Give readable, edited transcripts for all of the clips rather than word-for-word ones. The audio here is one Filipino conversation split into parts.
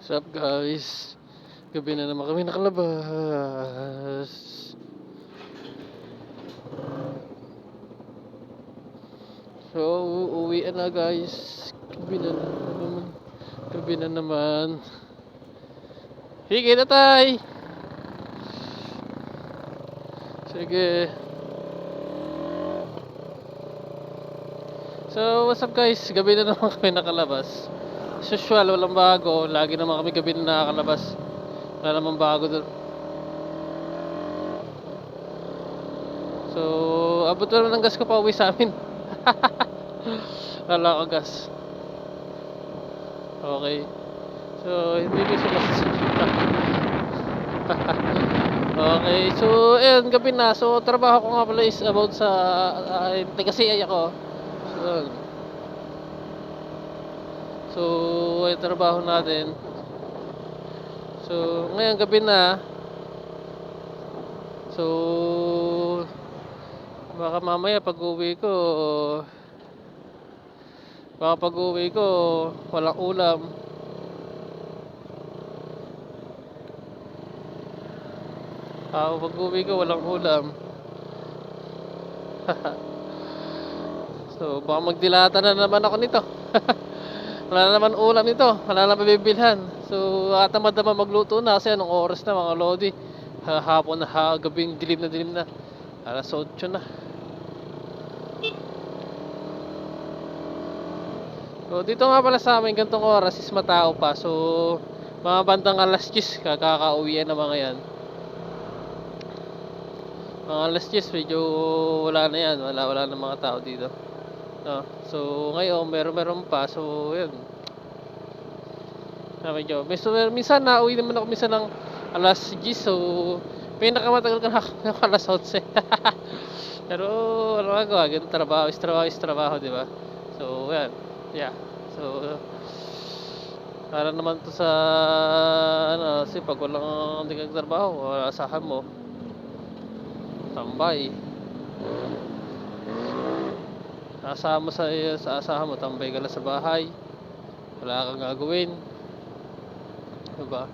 What's up guys? Gabi na naman kami nakalabas. So, uuwi na guys. Gabi na naman. Gabi na naman. Sige na tay! Sige. So, what's up guys? Gabi na naman kami nakalabas. As usual, walang bago. Lagi naman kami gabi na nakakalabas. Wala namang bago doon. So, abot na naman ng gas ko pa uwi sa amin. Wala ko gas. Okay. So, hindi ko siya okay. So, ayun, gabi na. So, trabaho ko nga pala is about sa taga-CI ako. So, ay trabaho natin. So, ngayon gabi na. So, baka mamaya pag-uwi ko walang ulam. Pag-uwi ko walang ulam. So, baka magdilata na naman ako nito. Wala na naman ulam nito. Wala na mabibilhan. So, tamad naman magluto na kasi anong oras na mga lodi. Hapon na, gabing dilim na. Alas 8 na. So, dito nga pala sa amin gantong oras is matao pa. So, mga bandang alas 10 kakauwian na mga yan. Mga alas 10 medyo wala na yan. Wala na mga tao dito. No. So, ngayon meron pa. So, yun. Medyo minsan nauwi naman ako minsan ng alas 10. So, pinakamatagal ka na alas 11. Pero ano magawa, ganun trabaho, di ba? So, yan. Yeah. So, para naman to sa kasi pag walang hindi kang trabaho, asahan mo tambay. Asahan mo sa asahan mo, tambay ka lang sa bahay. Wala kang gagawin. Diba?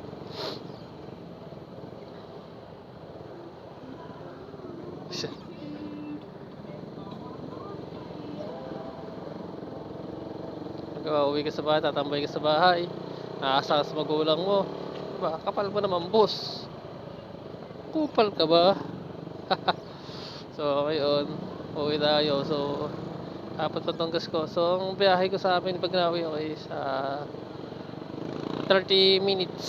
Uwi ka sa bahay, tatambay ka sa bahay. Aasa ka sa magulang mo. Diba? Kapal mo naman, boss. Kupal ka ba? So, ngayon, uwi tayo. So, apat pa tong gas ko. So, ang biyahe ko sa amin pag nawi ako is 30 minutes.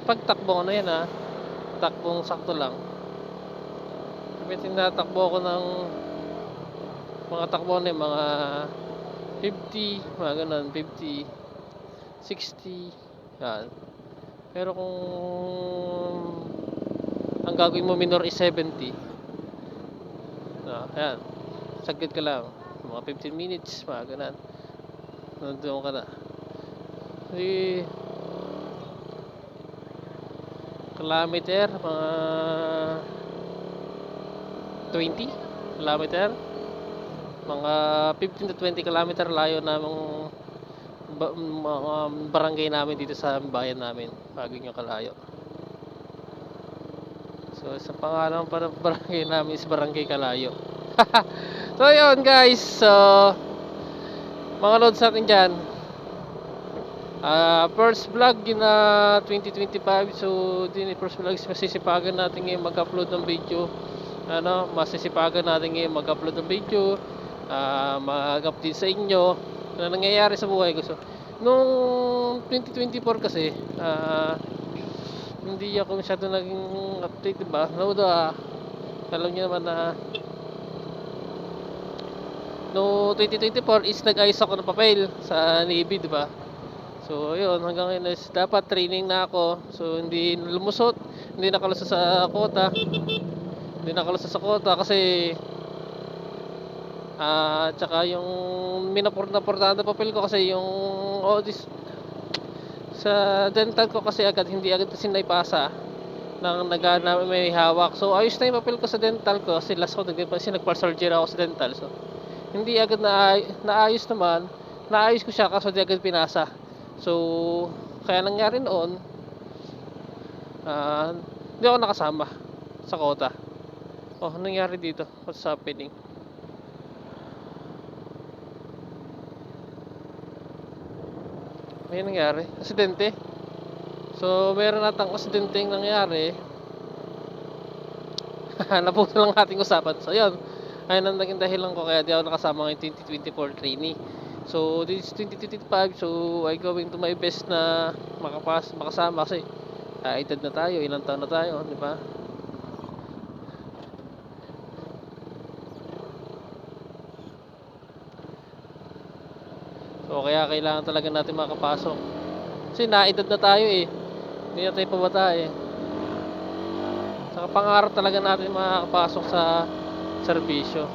Pag takbo ko na yan takbong sakto lang. Kapit tinatakbo ko ng mga takbo na mga 50, mga ganun, 50, 60, yan. Pero kung ang gagawin mo minor is 70, yan, saglit ka lang, mga 15 minutes, mga ganun, nandun ka na. Kilometer, mga 20 kilometer, mga 15 to 20 kilometer layo namang mga barangay namin dito sa bayan namin, bago nyo kalayo. So, sa pangalan para barangay namin is Barangay Kalayo. So, yun guys. So, mga loads natin dyan. First vlog yun na 2025. So, din first vlog is masisipagan natin ngayon mag-upload ng video. Masisipagan natin ngayon mag-upload ng video. Mag-update sa inyo na nangyayari sa buhay ko. So, nung 2024 kasi, hindi ako masyado naging update, diba? Alam nyo naman na no 2024 is nag-ayos ako ng papel sa Navy, diba? So, yun, hanggang ngayon is dapat training na ako. So, hindi lumusot, hindi nakalusot sa quota. Hindi nakalusot sa quota kasi tsaka yung minaporta na papel ko kasi yung sa dental ko kasi hindi agad kasi naipasa nang may hawak. So ayos na yung papel ko sa dental ko kasi last ko nagpa-surgery ako sa dental. So hindi agad naayos ko siya kasi hindi agad pinasa. So kaya nangyari noon Hindi ako nakasama sa quota. Oh, anong nangyari dito? What's happening? May nangyari? Aksidente? So, meron natang aksidente yung nangyari. Napuso lang ating usapan. So, yun. Ayun ang naging dahilan ko kaya di ako nakasama ngayong 2024 trainee. So, this is 2025. So, I going to my best na makasama kasi edad na tayo. Ilang taon na tayo, di ba? So, kaya kailangan talaga natin makapasok. Kasi naedad na tayo eh. Hindi na tayo pabata eh. Saka pangarap talaga natin makakapasok sa serbisyo.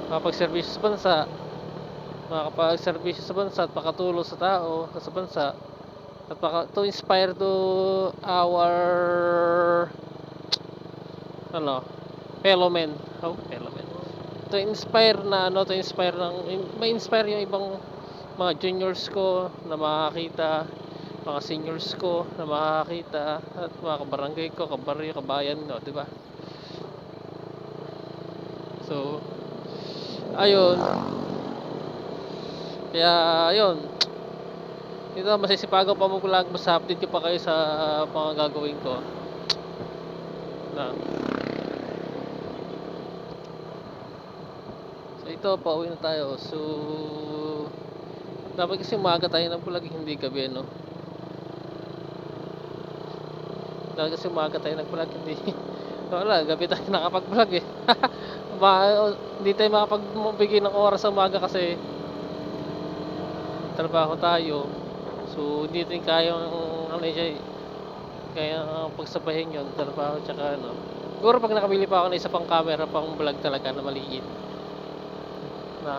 Makapag-serbisyo sa bansa. Makakapag-serbisyo sa bansa at makatulong sa tao sa bansa. At to inspire to our fellow men. Fellow men. To inspire ma-inspire yung ibang mga juniors ko na makakita, mga seniors ko na makakita, at mga kabarangay ko, kabaryo, kabayan, no, di ba? So, ayun. Kaya, ayun. Dito, masisipagan pa mag-vlog, mas update ko pa kayo sa mga gagawin ko. Na. So, ito, pauwi na tayo. So, dapat kasi umaga tayo nag-vlog, hindi gabi, no? Dapat kasi umaga tayo nag-vlog, hindi. Wala, gabi tayo nakapag-vlog eh. Hindi tayo makapagbigay ng oras sa umaga kasi trabaho tayo. So, hindi natin kayang kaya pagsabahin yun, trabaho tsaka ano. Siguro pag nakabili pa ako ng isa pang camera pang vlog talaga na maliit. Na.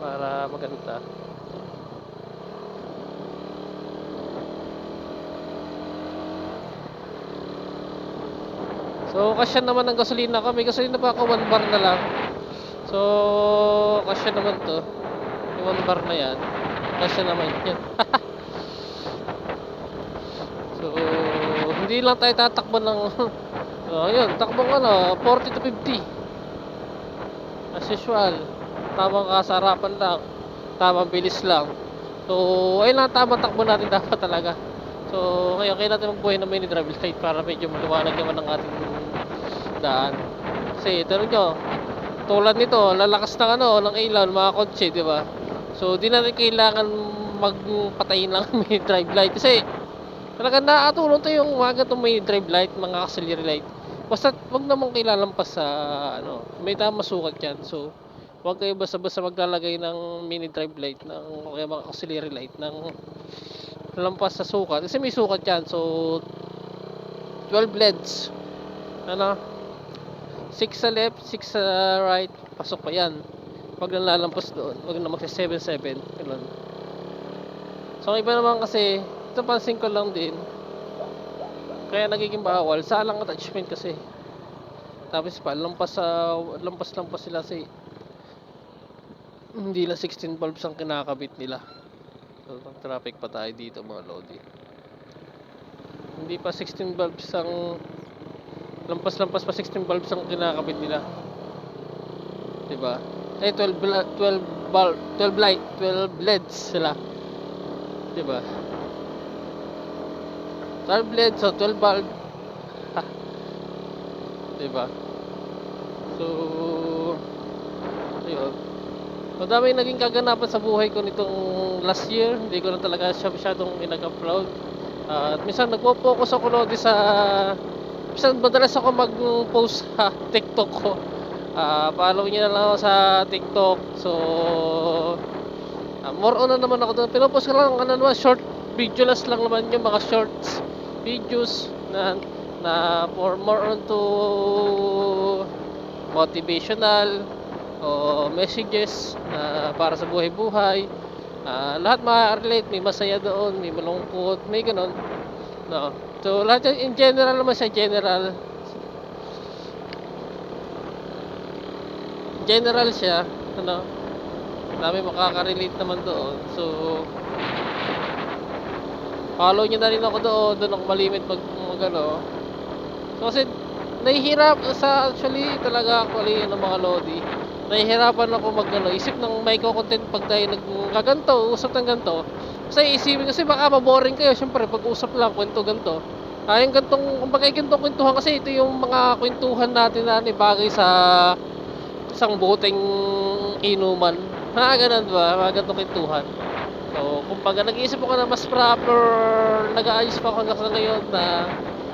Para maganda. So, kasya naman ng gasolina ko. May gasolina pa ako, 1 bar na lang. So, kasya naman to. Yung 1 bar na yan. Kasya naman yan. So, hindi lang tayo tatakbo ng yun, takbong 40 to 50. As usual. Tamang kasarapan lang. Tamang bilis lang. So, ayun lang tamang takbo natin dapat talaga. So, ngayon kaya natin magbuhay ng mini drive light para medyo maliwanag naman ang ating daan. Kasi, tanong nyo, tulad nito, lalakas ng ilaw ng mga kotse, di ba? So, di natin kailangan magpatayin lang ng mini drive light. Kasi, talagang nakatulong to yung umaga itong mini drive light, mga auxiliary light. Basta, wag naman kailalampas sa, may tama sukat yan. So, wag kayo basta-basta maglalagay ng mini drive light, o kaya mga auxiliary light, ng lampas sa sukat. Kasi may sukat yan. So, 12 LEDs. 6 sa left, 6 sa right, pasok pa yan. Wag lang lalampas doon, wag na magsa 7-7, ganun. So, iba naman kasi, ito pansin ko lang din, kaya nagiging bawal, salang attachment kasi. Tapos pa, lampas sila kasi hindi lang 16 bulbs ang kinakabit nila. So, traffic pa tayo dito mga lodi. Hindi pa 16 bulbs ang lampas pa 16 bulbs ang kinakabit nila. Diba? 12 LEDs sila. Diba? 12 LEDs, so 12 bulb. Diba? So, ayun. So, dami naging kaganapan sa buhay ko nitong last year. Hindi ko na talaga siya masyadong inag-upload. At minsan nagpo-focus ako lodi sa madalas ako mag-post sa TikTok ko. Follow niyo na lang ako sa TikTok. So, more on na naman ako doon. Pinopost ko lang naman, short video lang naman yung mga shorts videos na for more on to motivational o messages na para sa buhay-buhay. Lahat ma-relate, may masaya doon, may malungkot, may ganun. No. So, lahat yan, in general naman siya, general siya, Dami makaka-relate naman doon. So, follow nyo na rin ako doon. Doon ako malimit mag ano. So, kasi nahihirap sa actually talaga actually ng mga lodi. Nahihirapan ako mag ano, isip ng may content pag tayo naggaganto, usap ng ganto. Kasi isipin kasi baka maboring kayo. Syempre pag usap lang kwento ganto. Yung gantong, kumbaga yung gantong kwentuhan kasi ito yung mga kwentuhan natin na bagay sa isang boteng inuman. Ganun ba? Mga gantong kwentuhan. So, kumbaga nag-iisip ako na mas proper, nag-aayos pa ako hanggang sa ngayon na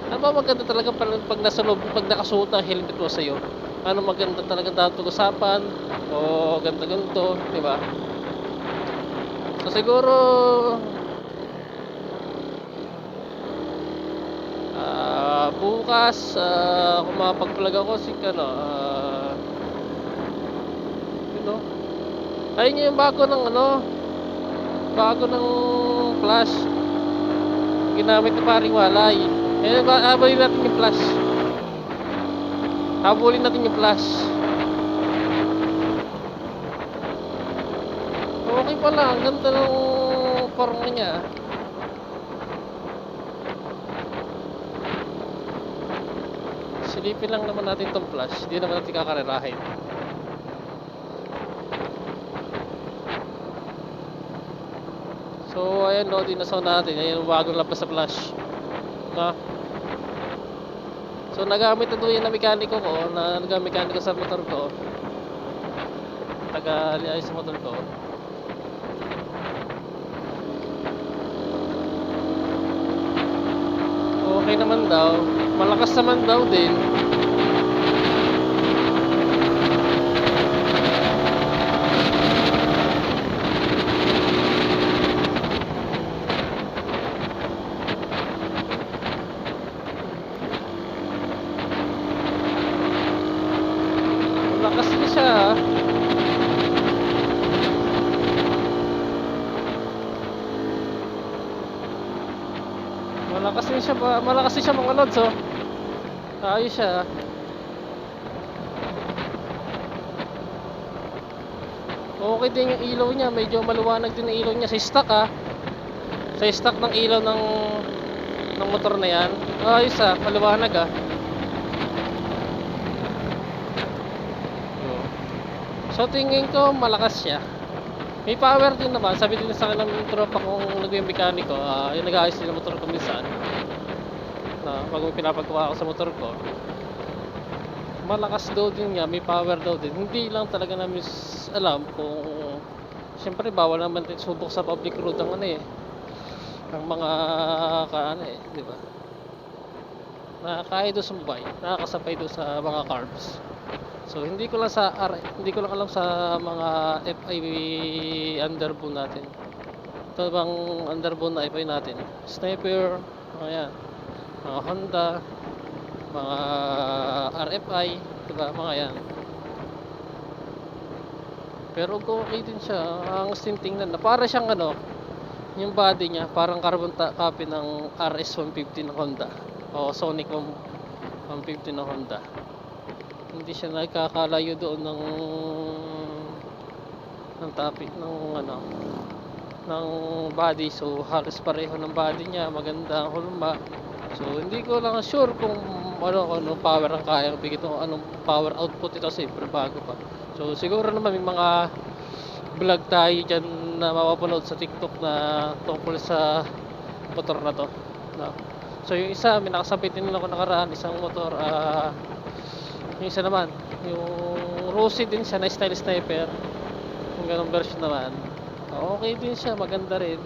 ano ba maganda talaga pag nasa loob, pag nakasuot ang helmet mo sa'yo. Ano maganda talaga dapat usapan o ganda ganito, di ba? So siguro bukas kung makapag-vlog ako you know, ayun yung bago ng flash ginamit ni paring walay. Habulin natin yung flash. Okay pala, ang ganda ng forma niya. Silipin lang naman natin tong flash. Hindi naman natin kakarerahin. So ayan no, dinasaw natin. Ayan yung bagong labas sa flash. So nagamit na doon yung mekaniko ko, nag-mekaniko sa motor ko. Taga-liayos sa motor ko. Okay naman daw. Malakas naman daw din. Malakas din siya. Malakas din siya mga lods, oh. Ayos siya. Okay din yung ilaw niya, medyo maluwanag din ang ilaw niya sa stock Sa stock ng ilaw ng motor na yan. Ayos maliwanag So tingin ko malakas siya. May power din naman. Sabi din sa akin ng tropa kong nag-mekaniko, yung nag-aayos din ng motor ko minsan. Pag may pinapagawa ako sa motor ko, malakas daw din niya, may power daw din. Hindi lang talaga namin alam kung siyempre bawal naman din subok sa public road ang ang mga di ba? Nakakaya doon sa mobile, nakakasabay doon sa mga carbs. So hindi ko lang alam sa mga FI underbone natin. Ito bang underbone na FI natin? Sniper, mga Honda, mga RFI, diba? Mga yan. Pero okay din siya. Ang tingnan na para siyang yung body niya parang carbon copy ng RS150 ng Honda o Sonic 150 ng Honda. Hindi siya nakakalayo doon ng topic ng body. So halos pareho ng body niya, maganda ang hulma. So hindi ko lang sure kung ano power ang kayang bigay ito, anong power output ito, siyempre bago pa. So siguro naman may mga vlog tayo dyan na mapapanood sa TikTok na tungkol sa motor na to. So yung isa, may nakasabit din ako nakaraan, isang motor, yung isa naman, yung Rossi din siya na style sniper, yung ganong version naman. Okay din siya, maganda rin.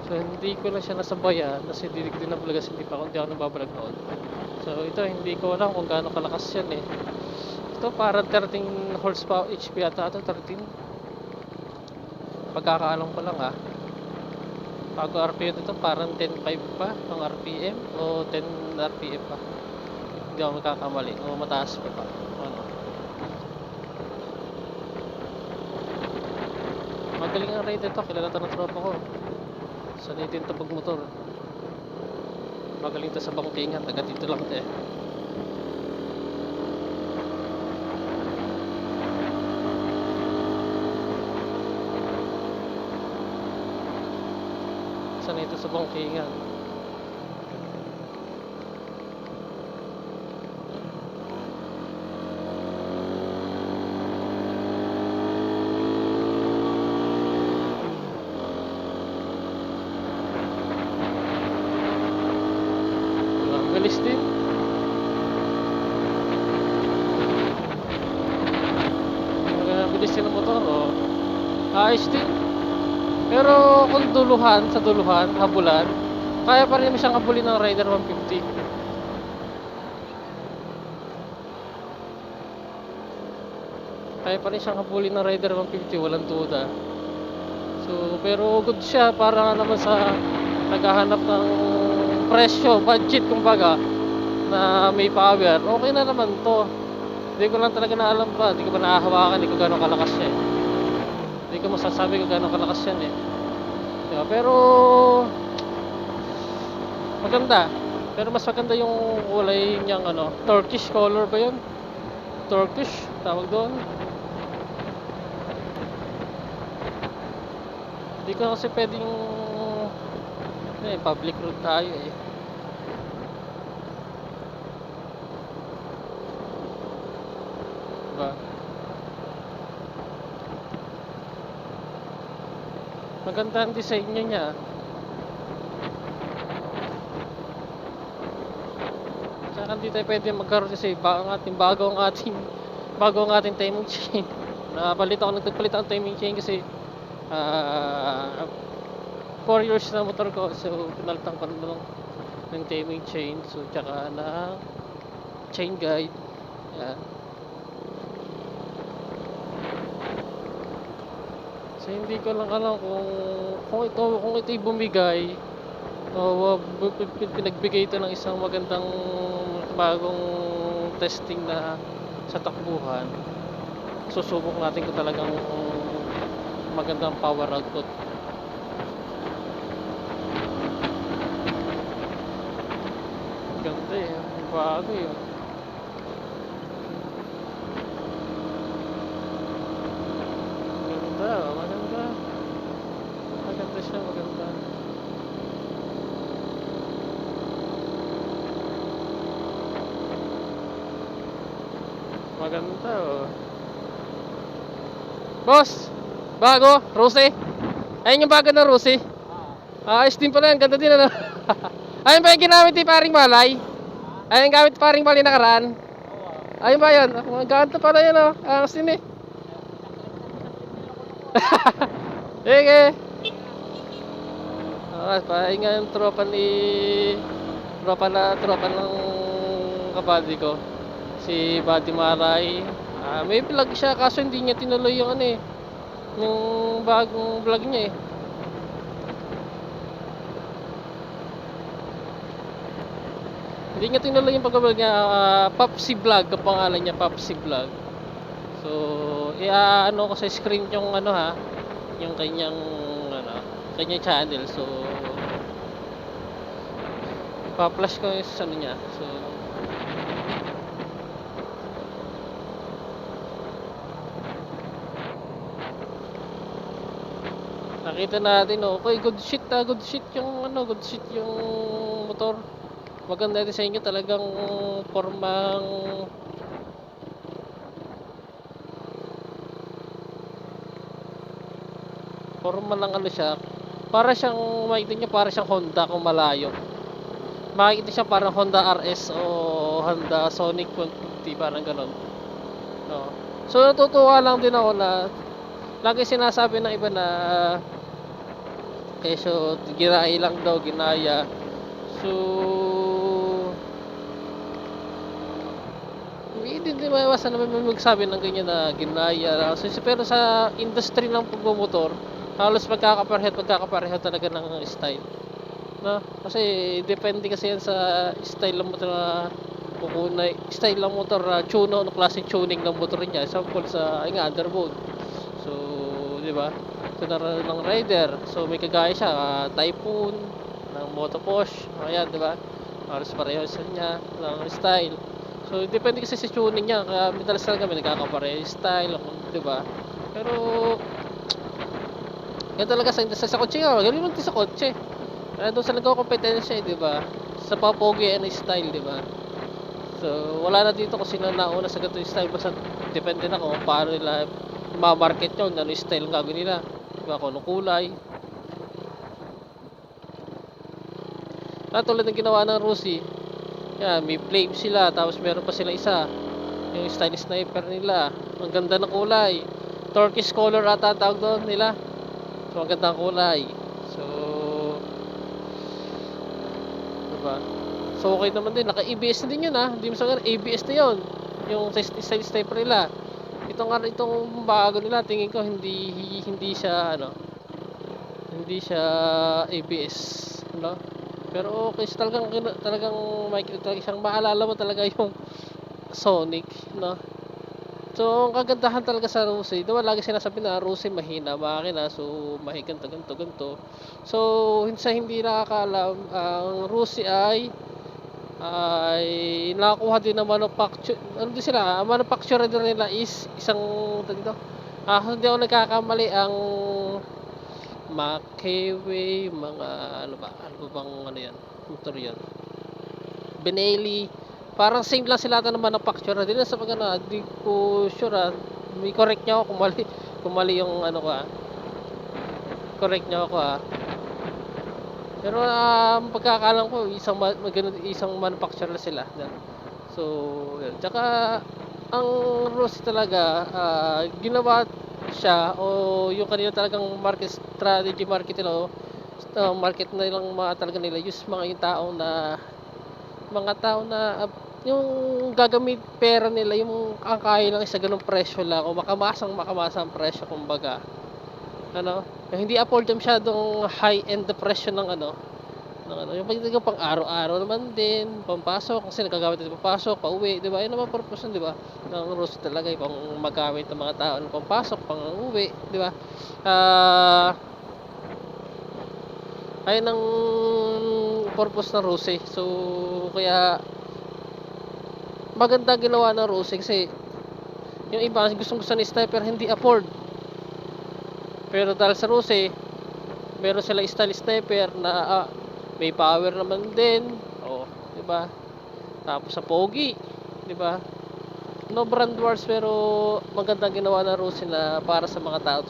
So hindi ko lang siya nasabayan kasi hindi din na vlog, hindi pa ako nabablog noon. So ito hindi ko alam kung gaano kalakas yan Ito parang 13 horsepower HP yata ito, 13. Pagkakaalam ko lang bago RPM ito parang 10.5 pa ang RPM o 10 RPM pa. Hindi ako magkakamali o mataas pa Magaling ang ride ito, kilala ito ng tropa ko. Sanay din ito pagmotor. Magaling ito sa bangkingan, taga dito lang ito sanay ito sa bangkingan. Ang galis din. Ang bilis din ng motor, oh. Ayos din. Pero kung duluhan, sa duluhan, habulan, kaya pa rin mo siyang habulin ng Rider 150. Kaya pa rin siyang habulin ng Rider 150, walang duda. So, pero good siya para naman sa naghahanap ng presyo, budget kumbaga, na may power. Okay na naman to. Hindi ko lang talaga naalam pa, hindi ko pa nahahawakan, hindi ko gano'ng kalakas siya eh. Hindi ko masasabi kung gano'ng kalakas yan eh. Diba? Pero maganda. Pero mas maganda yung kulay niyang ano, Turkish color ba yun? Turkish, tawag doon. Hindi ko kasi pwedeng public road tayo eh. Diba? Maganda ang design niya. Tsaka hindi tayo pwede magkaroon kasi bago ang ating timing chain. Nagpalit ako ng timing chain kasi 4 years na motor ko, so pinalitan ko ng timing chain, so tsaka na chain guide. Yan. So hindi ko lang alam kung ito'y bumigay o pinagbigay ito ng isang magandang bagong testing na sa takbuhan. Susubok natin kung talagang magandang power output. Ganda eh, bago yun. Maganda siya, maganda. Maganda oh. Boss! Bago, Rose. Ayun yung bago na Rose. Ayos din pala, ang ganda din ano. Ayun ba yung ginamit ni paring Malay? Ayun yung gamit paring Malay nakaraan. Ayun ba yun? Ang ganda pala yun oh. Ang sin eh. Sige. Pahinga yung tropa ng kabady ko. Si Buddy Malay. May vlog siya kaso hindi niya tinuloy yung ano eh. Yung bagong vlog niya eh. Hindi niya tinuloy yung pag-vlog niya. Popsi Vlog ang pangalan niya, Popsi Vlog. So, ano ko sa screen yung ano ha, yung kanyang channel. So, pa-flash ko yung ano niya. So, nakita natin okay, good shit yung motor. Maganda din sa inyo, talagang forma lang ano siya. Para siyang makikita niyo, para siyang Honda kung malayo. Makikita siya parang Honda RS o Honda Sonic 150, parang gano'n. No. So natutuwa lang din ako na lagi sinasabi ng iba na kesyo ginaya lang daw, ginaya. So hindi maiwasan naman may magsabi ng ganyan na ginaya. So, pero sa industry ng pagmumotor, halos magkakapareho talaga ng style. No? Kasi depende kasi yan sa style ng motor na kukunay. Style ng motor na tuno, klaseng tuning ng motor niya. Example sa underboard. So, di ba? Ito na ng rider. So, may kagaya siya, Typhoon, ng Moto Porsche. Ayan, di ba? Halos pareho sa niya ng style. So, depende kasi sa tuning niya. Kaya madalas lang kami nagkakapareho style, di ba? Pero yan talaga sa kotse nga, magaling lang din sa kotse. Kaya doon sa nagko-kompetensya, di ba? Sa papogi and style, di ba? So, wala na dito kung sino nauna sa ganito yung style. Basta depende na kung paano nila ma-market yun, ano yung style ang gagawin nila. Di ba? Kung anong kulay. Tulad ng ginawa ng Rusi. Yan, may flame sila. Tapos meron pa sila isa. Yung style sniper nila. Ang ganda ng kulay. Turkish color ata ang tawag doon nila. So, ang ganda ng kulay. So, diba? So, okay naman din. Naka-ABS na din yun ha. Hindi mo sa ABS na yun. Yung style sniper nila. Itong bago nila, tingin ko hindi siya ano, hindi siya ABS, no? Pero okay, talagang makikita talaga siyang maalala mo talaga yung Sonic, no? So, ang kagandahan talaga sa Rusi, diba lagi sinasabi na Rusi mahina makina, so mahiganto ganto. So, sa hindi nakakaalam, ang Rusi ay nakakuha din ng manufacture. Ano din sila? Ang manufacturer din nila is isang dito. Hindi ako nagkakamali, ang Makeway, mga ano ba? Ano ba bang ano yan? Motor yan. Benelli. Parang same lang sila ng manufacturer. Din sa pag ano, di ko sure. May correct niya ako kung mali yung ano ko. Correct niya ako . Pero pagkakaalam ko isang manufacturer sila. So, yun. Tsaka ang Rose talaga ginawa siya o yung kanila talagang market strategy market nila market na nilang talaga nila use yung mga tao na yung gagamit pera nila yung ang kaya lang sa ganung presyo lang o makamasang presyo kumbaga. Hindi afford masyadong high-end na presyo ng yung pagdating pang araw-araw naman din, pampasok, kasi nagagamit ito papasok, pauwi, di ba? Yun naman purpose di ba? Ng Rose talaga, pang magamit ng mga tao ng pampasok, pang uwi, di ba? Ayun ang purpose ng Rose. So, kaya maganda ginawa ng Rose kasi yung iba gustong-gusto ni sniper hindi afford. Pero dahil sa Rose, meron sila style sniper na may power naman din. Di ba? Tapos sa pogi, di ba? No brand wars pero magandang ginawa ng Rose na para sa mga tao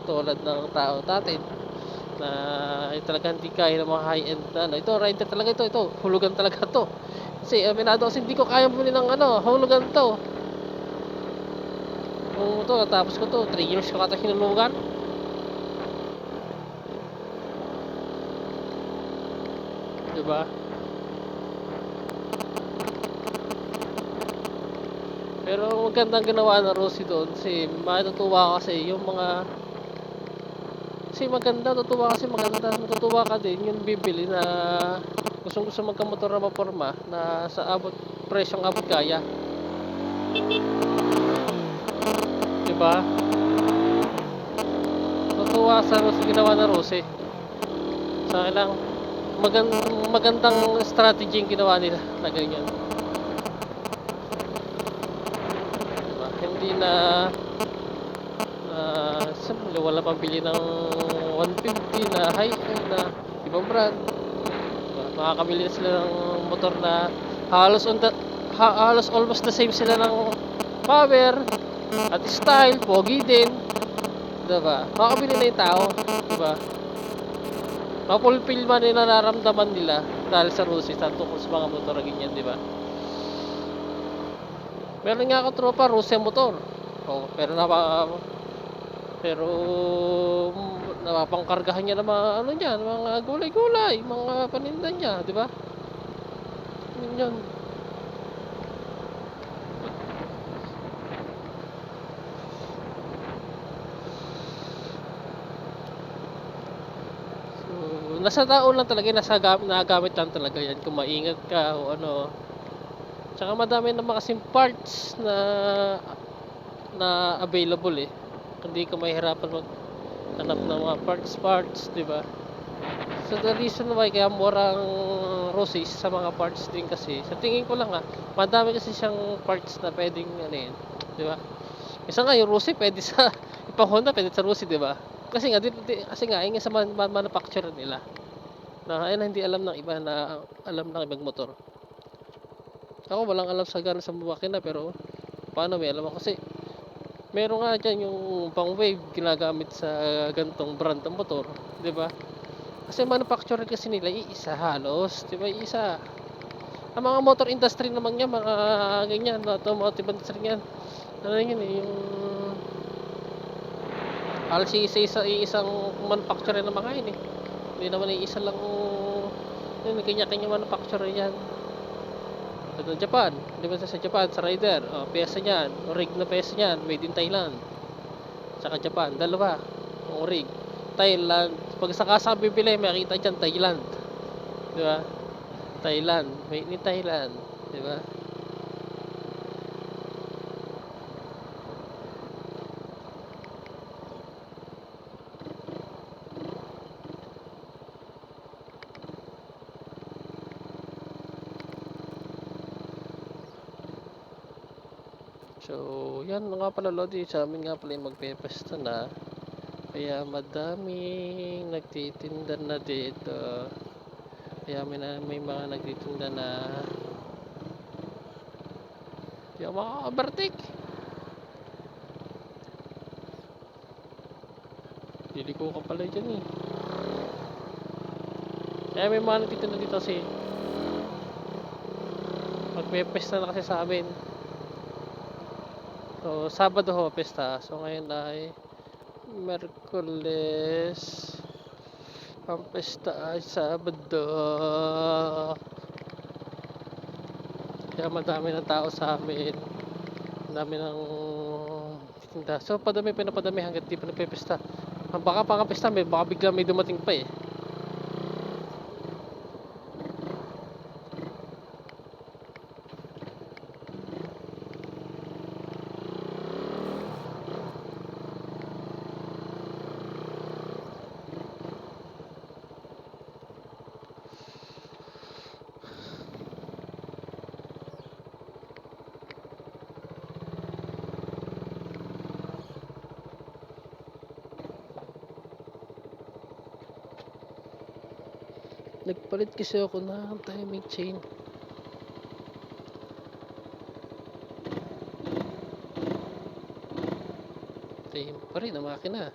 tulad ng tao natin na talaga hindi kaya ng mga high-end na ito rider talaga ito hulugan talaga to. Kasi aminado kasi hindi ko kaya bumili ng hulugan to. Kung ito, tapos ko to 3 years ko kata hinulugan. Diba? Pero magandang ginawa ng Rosie doon kasi matutuwa kasi yung mga matutuwa ka din yung bibili na gustong magkamotor na maporma na sa presyong abot kaya. Diba? Matutuwa sa Rosie ginawa ng Rosie. Sa akin lang magandang strategy yung ginawa nila na ganyan. Diba? Hindi na wala pang bili ng 150 na high-end na ibang brand. Diba? Makakabili na sila ng motor na halos almost the same sila ng power at style, pogi din. Diba? Makakabili na yung tao. Diba? Mapulpil man yung nararamdaman nila dahil sa Rusi tungkol sa mga motor na ganyan, di ba? Meron nga ako tropa Rusi motor. Pero napapangkargahan niya ng mga mga gulay-gulay, mga paninda niya, di ba? Yun. Nasa tao lang talaga, nagagamit lang talaga yan kung maingat ka o ano. Tsaka madami na mga parts na available hindi ka mahirapan maghanap ng mga parts, di ba? So the reason why kaya murang Roses sa mga parts din kasi sa tingin ko lang madami kasi siyang parts na pwedeng di ba? Isa nga yung Roses pwede sa ipang Honda, pwede sa Roses, di ba? Kasi nga yung sa manufacturer nila. Na hindi alam ng iba na alam ng ibang motor. Ako walang alam sa gano'n sa makina pero paano may alam ako kasi meron nga diyan yung pang wave ginagamit sa gantong brand ng motor, 'di ba? Kasi manufacturer kasi nila iisa halos, 'di ba? Iisa. Ang mga motor industry naman niya mga ganyan, automotive industry yan. Ano yun eh, yung halos iisang manufacturer ng mga yun eh. Hindi naman iisa lang yun, kanya-kanya manufacturer yan. Sa Japan, di ba sa Japan, sa rider, oh, pyesa niyan, rig na pyesa niyan, made in Thailand. Saka Japan, dalawa, ang rig. Thailand, pag sa kasa bibili, makita dyan, Thailand. Di ba? Thailand, made in Thailand. Di ba? So, yan nga pala Lodi, sa amin nga pala yung magpepesta na. Kaya madaming nagtitinda na dito. Kaya may mga nagtitinda na yung mga kabartik. Liliko ka pala dyan eh. Kaya may mga nagtitinda dito kasi magpepesta na kasi sa amin. So, Sabado ho, pesta. So, ngayon ay Merkules. Ang pesta ay Sabado. Kaya madami ng tao sa amin. Madami ng tinda. So, padami pinapadami hanggang di pa nagpepesta. Baka pangapesta, baka bigla may dumating pa eh. Nagpalit kasi ako ng timing chain. Same pa rin ang makina.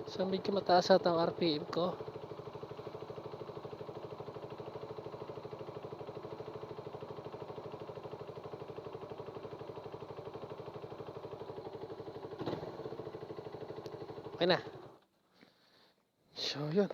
So medyo mataas at ang RPM ko. Okay na. So yun.